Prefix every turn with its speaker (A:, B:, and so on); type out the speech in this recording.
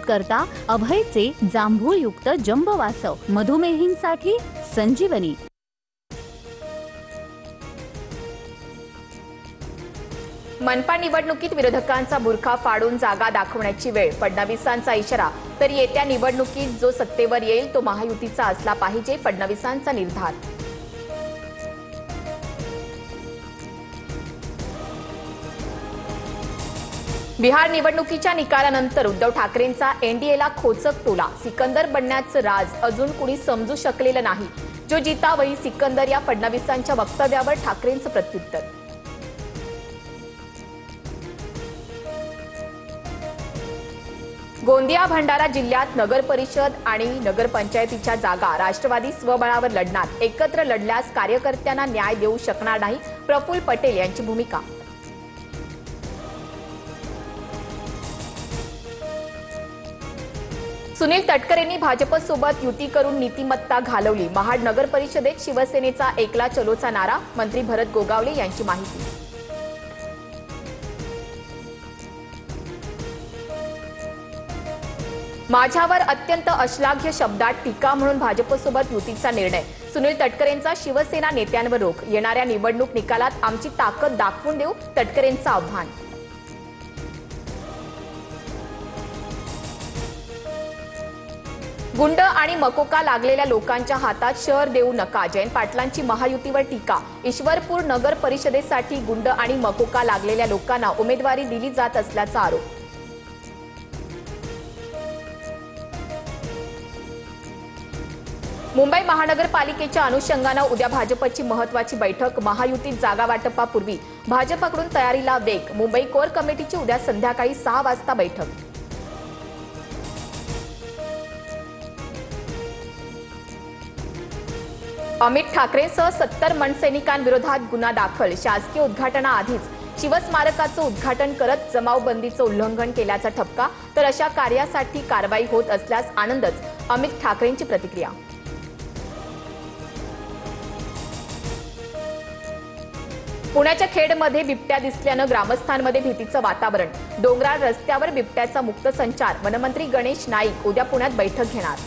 A: करता अभयचे जांभूळयुक्त जंबवासव, मधुमेहींसाठी संजीवनी।
B: मनपा निवडणुकीत विरोधकांचा बुरखा फाडून जागा दाखवण्याची वेळ, फडणवीसांचा इशारा। तर येत्या निवडणुकीत जो सत्तेवर येईल तो महायुतीचा असला पाहिजे, फडणवीसांचा निर्धार। बिहार निवडणुकीच्या निकालानंतर उद्धव ठाकरेंचा एनडीएला खोचक टोला, सिकंदर बनण्याचं राज अजून कुणी समजू शकलेलं नाही। जो जीता वही सिकंदर या फडणवीसांच्या वक्तव्यावर ठाकरेंचं प्रत्युत्तर। गोंदिया भंडारा जिल्ह्यात नगर परिषद आणि नगरपंचायतीच्या जागा राष्ट्रवादी स्वबळावर लढणार, एकत्र लढल्यास कार्यकर्त्यांना न्याय देऊ शकणार नाही, प्रफुल्ल पटेल यांची भूमिका। सुनील तटकरेंनी भाजपसोबत युती करून नीतिमत्ता घालवली, महाड नगर परिषदेत शिवसेनेचा एकला चलोचा नारा, मंत्री भरत गोगावले यांची माहिती। माझ्यावर अत्यंत अश्लाघ्य शब्दात टीका म्हणून भाजपसोबत युतीचा निर्णय, सुनील तटकरेंचा शिवसेना नेत्यांवर रोख, येणाऱ्या निवडणूक निकालात आमची ताकद दाखवून देऊ, तटकरेंचं आव्हान। गुंड आणि मकोका लागलेल्या लोकांच्या हातात शहर देऊ नका, जयंत पाटलांची महायुतीवर टीका, ईश्वरपूर नगर परिषदेसाठी गुंड आणि मकोका लागलेल्या लोकांना उमेदवारी दिली जात असल्याचा आरोप। मुंबई महानगरपालिकेच्या अनुषंगाने उद्या भाजपची महत्त्वाची बैठक, महायुतीत जागा वाटपापूर्वी भाजपकडून तयारीला वेग, मुंबई कोर कमिटीची उद्या संध्याकाळी 6 वाजता बैठक। अमित ठाकरेंसह 70 मनसैनिकांविरोधात गुन्हा दाखल, शासकीय उद्घाटनाआधीच शिवस्मारकाचं उद्घाटन करत जमावबंदीचं उल्लंघन केल्याचा ठपका, तर अशा कार्यासाठी कारवाई होत असल्यास आनंदच, अमित ठाकरेंची प्रतिक्रिया। पुण्याच्या खेडमध्ये बिबट्या दिसल्यानं ग्रामस्थांमध्ये भीतीचं वातावरण, डोंगराळ रस्त्यावर बिबट्याचा मुक्त संचार, वनमंत्री गणेश नाईक उद्या पुण्यात बैठक घेणार।